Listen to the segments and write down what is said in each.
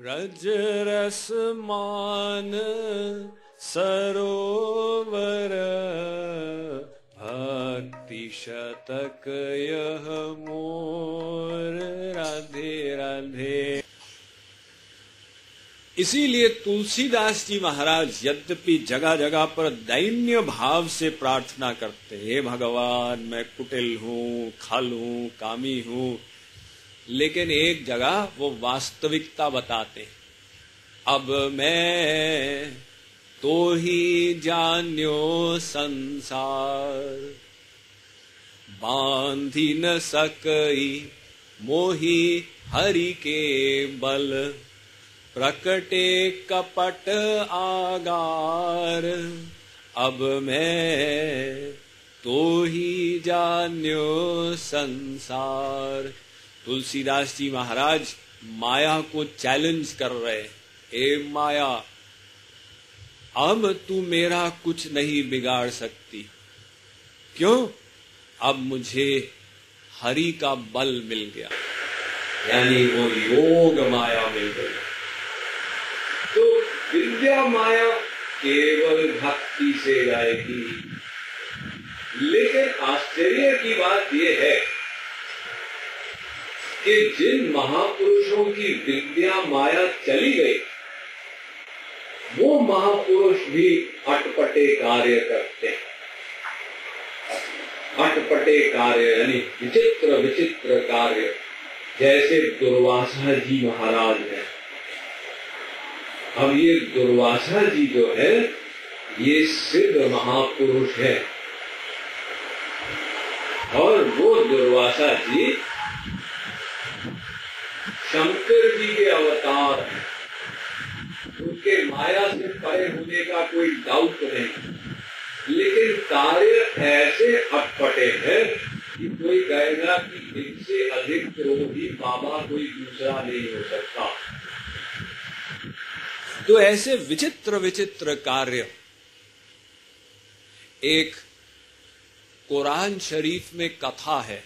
ब्रज रस मान सरोवर भक्ति शतक यह मोर राधे राधे। इसीलिए तुलसीदास जी महाराज यद्यपि जगह जगह पर दैन्य भाव से प्रार्थना करते, हे भगवान मैं कुटिल हूं, खल हूं, कामी हूं, लेकिन एक जगह वो वास्तविकता बताते, अब मैं तो ही जान्यो संसार, बांधी न सकई मोही हरि के बल, प्रकटे कपट आगार, अब मैं तो ही जान्यो संसार। तुलसीदास जी महाराज माया को चैलेंज कर रहे, ए माया अब तू मेरा कुछ नहीं बिगाड़ सकती, क्यों? अब मुझे हरि का बल मिल गया, यानी वो योग माया मिल गई। तो विद्या माया केवल भक्ति से आएगी, लेकिन आश्चर्य की बात यह है कि जिन महापुरुषों की विद्या माया चली गई, वो महापुरुष भी अटपटे कार्य करते हैं। अटपटे कार्य यानी विचित्र विचित्र कार्य, जैसे दुर्वासा जी महाराज हैं। अब ये दुर्वासा जी जो है ये सिद्ध महापुरुष है, और वो दुर्वासा जी शंकर जी के अवतार हैं। उनके माया से परे होने का कोई डाउट नहीं, लेकिन कार्य ऐसे अटपटे हैं कि कोई कहेगा कि इनसे अधिक क्रोधी बाबा कोई दूसरा नहीं हो सकता। तो ऐसे विचित्र विचित्र कार्य, एक कुरान शरीफ में कथा है,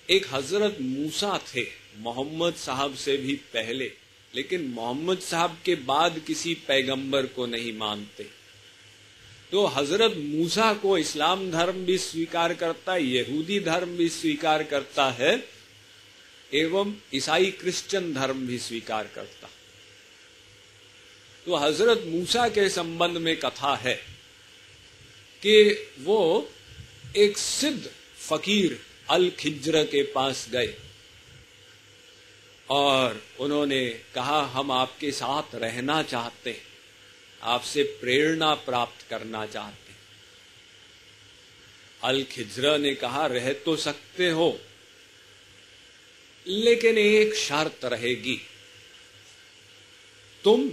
एक हजरत मूसा थे मोहम्मद साहब से भी पहले, लेकिन मोहम्मद साहब के बाद किसी पैगंबर को नहीं मानते। तो हजरत मूसा को इस्लाम धर्म भी स्वीकार करता है, यहूदी धर्म भी स्वीकार करता है, एवं ईसाई क्रिश्चियन धर्म भी स्वीकार करता। तो हजरत मूसा के संबंध में कथा है कि वो एक सिद्ध फकीर अल खिज्र के पास गए और उन्होंने कहा, हम आपके साथ रहना चाहते हैं, आपसे प्रेरणा प्राप्त करना चाहते हैं। अल खिज्र ने कहा, रह तो सकते हो, लेकिन एक शर्त रहेगी, तुम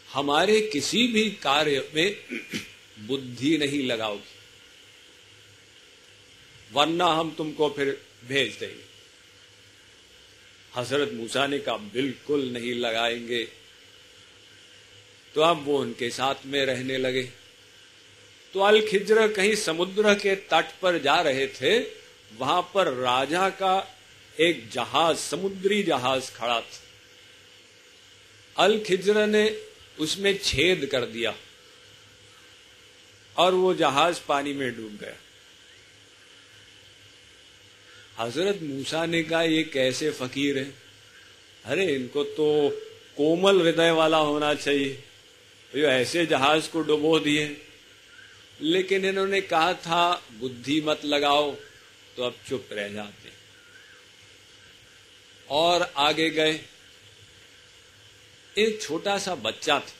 हमारे किसी भी कार्य में बुद्धि नहीं लगाओगी, वरना हम तुमको फिर भेज देंगे। हजरत मूसा ने कहा, बिल्कुल नहीं लगाएंगे। तो अब वो उनके साथ में रहने लगे। तो अल खिज्र कहीं समुद्र के तट पर जा रहे थे, वहां पर राजा का एक जहाज, समुद्री जहाज खड़ा था। अल खिज्र ने उसमें छेद कर दिया और वो जहाज पानी में डूब गया। हजरत मूसा ने कहा, ये कैसे फकीर है, अरे इनको तो कोमल हृदय वाला होना चाहिए, ये ऐसे जहाज को डुबो दिए। लेकिन इन्होंने कहा था बुद्धि मत लगाओ, तो अब चुप रह जाते और आगे गए। एक छोटा सा बच्चा था,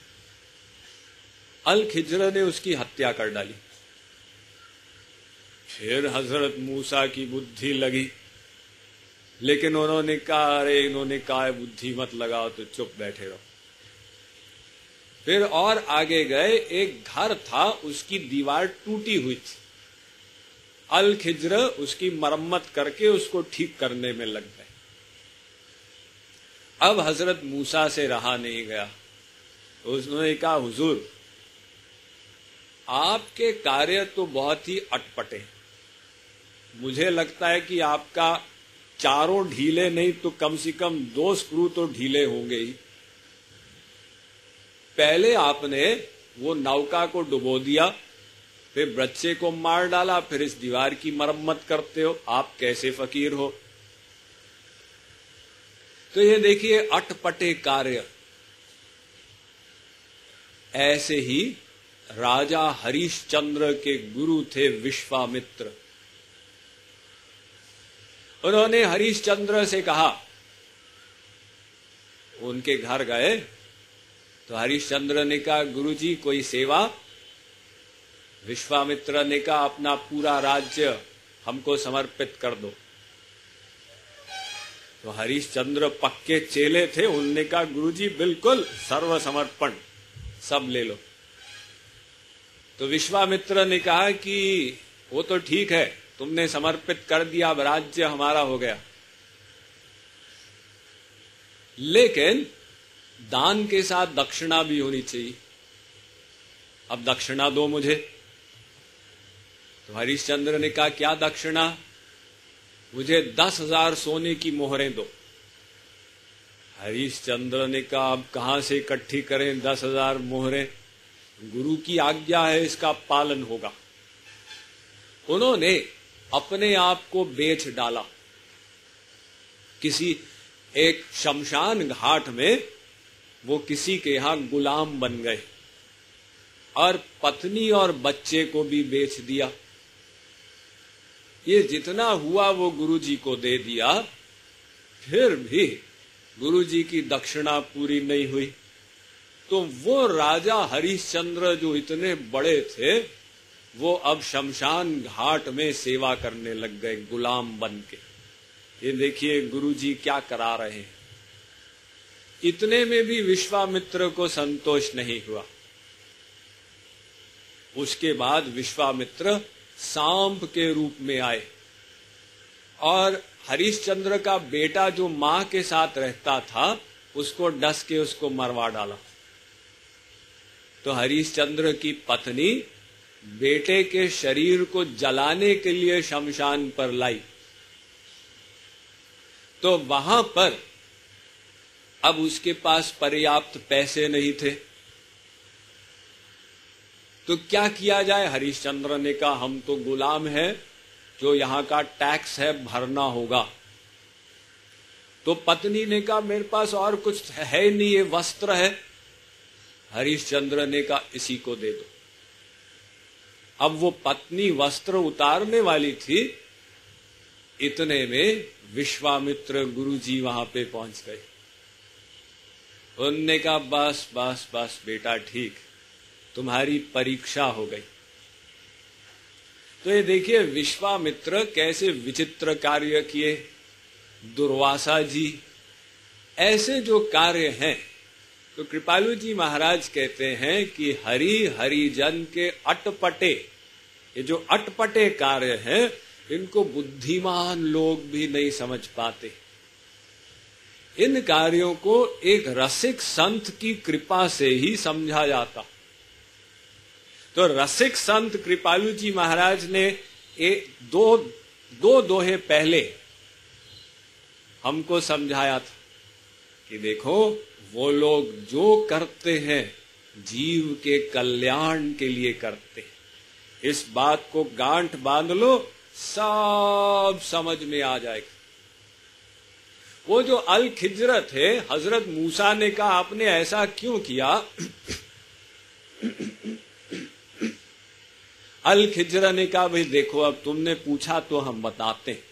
अल खिज्र ने उसकी हत्या कर डाली। फिर हजरत मूसा की बुद्धि लगी, लेकिन उन्होंने कहा, अरे इन्होंने कहा बुद्धि मत लगाओ, तो चुप बैठे रहो। फिर और आगे गए, एक घर था, उसकी दीवार टूटी हुई थी। अल खिज्र उसकी मरम्मत करके उसको ठीक करने में लग गए। अब हजरत मूसा से रहा नहीं गया, उसने कहा, हुजूर आपके कार्य तो बहुत ही अटपटे, मुझे लगता है कि आपका चारों ढीले नहीं तो कम से कम 2 स्क्रू तो ढीले होंगे ही। पहले आपने वो नौका को डुबो दिया, फिर बच्चे को मार डाला, फिर इस दीवार की मरम्मत करते हो, आप कैसे फकीर हो? तो ये देखिए अटपटे कार्य। ऐसे ही राजा हरिश्चंद्र के गुरु थे विश्वामित्र। उन्होंने हरिश्चंद्र से कहा, उनके घर गए तो हरिश्चंद्र ने कहा, गुरुजी कोई सेवा? विश्वामित्र ने कहा, अपना पूरा राज्य हमको समर्पित कर दो। तो हरिश्चंद्र पक्के चेले थे, उनने कहा, गुरुजी बिल्कुल सर्व समर्पण, सब ले लो। तो विश्वामित्र ने कहा कि वो तो ठीक है, तुमने समर्पित कर दिया, अब राज्य हमारा हो गया, लेकिन दान के साथ दक्षिणा भी होनी चाहिए। अब दक्षिणा दो मुझे। तो हरिश्चंद्र ने कहा, क्या दक्षिणा? मुझे 10,000 सोने की मोहरें दो। हरिश्चंद्र ने कहा, अब कहां से इकट्ठी करें 10,000 मोहरें? गुरु की आज्ञा है, इसका पालन होगा। उन्होंने अपने आप को बेच डाला। किसी एक शमशान घाट में वो किसी के यहां गुलाम बन गए और पत्नी और बच्चे को भी बेच दिया। ये जितना हुआ वो गुरुजी को दे दिया, फिर भी गुरुजी की दक्षिणा पूरी नहीं हुई। तो वो राजा हरिश्चंद्र जो इतने बड़े थे, वो अब शमशान घाट में सेवा करने लग गए गुलाम बन के। ये देखिए गुरुजी क्या करा रहे हैं। इतने में भी विश्वामित्र को संतोष नहीं हुआ। उसके बाद विश्वामित्र सांप के रूप में आए और हरिश्चंद्र का बेटा जो मां के साथ रहता था, उसको डस के उसको मरवा डाला। तो हरिश्चंद्र की पत्नी बेटे के शरीर को जलाने के लिए शमशान पर लाई। तो वहां पर अब उसके पास पर्याप्त पैसे नहीं थे, तो क्या किया जाए? हरिश्चंद्र ने कहा, हम तो गुलाम हैं, जो यहां का टैक्स है भरना होगा। तो पत्नी ने कहा, मेरे पास और कुछ है नहीं, ये वस्त्र है। हरिश्चंद्र ने कहा, इसी को दे दो। अब वो पत्नी वस्त्र उतारने वाली थी, इतने में विश्वामित्र गुरुजी वहां पे पहुंच गए। उनने कहा, बस बस बस बेटा, ठीक, तुम्हारी परीक्षा हो गई। तो ये देखिए विश्वामित्र कैसे विचित्र कार्य किए। दुर्वासा जी, ऐसे जो कार्य हैं, तो कृपालु जी महाराज कहते हैं कि हरि हरिजन के अटपटे, ये जो अटपटे कार्य हैं, इनको बुद्धिमान लोग भी नहीं समझ पाते। इन कार्यों को एक रसिक संत की कृपा से ही समझा जाता। तो रसिक संत कृपालु जी महाराज ने दो दोहे पहले हमको समझाया था कि देखो, वो लोग जो करते हैं जीव के कल्याण के लिए करते हैं। इस बात को गांठ बांध लो, सब समझ में आ जाएगा। वो जो अल खिज्र थे, हजरत मूसा ने कहा, आपने ऐसा क्यों किया? अल खिज्र ने कहा, भाई देखो, अब तुमने पूछा तो हम बताते हैं।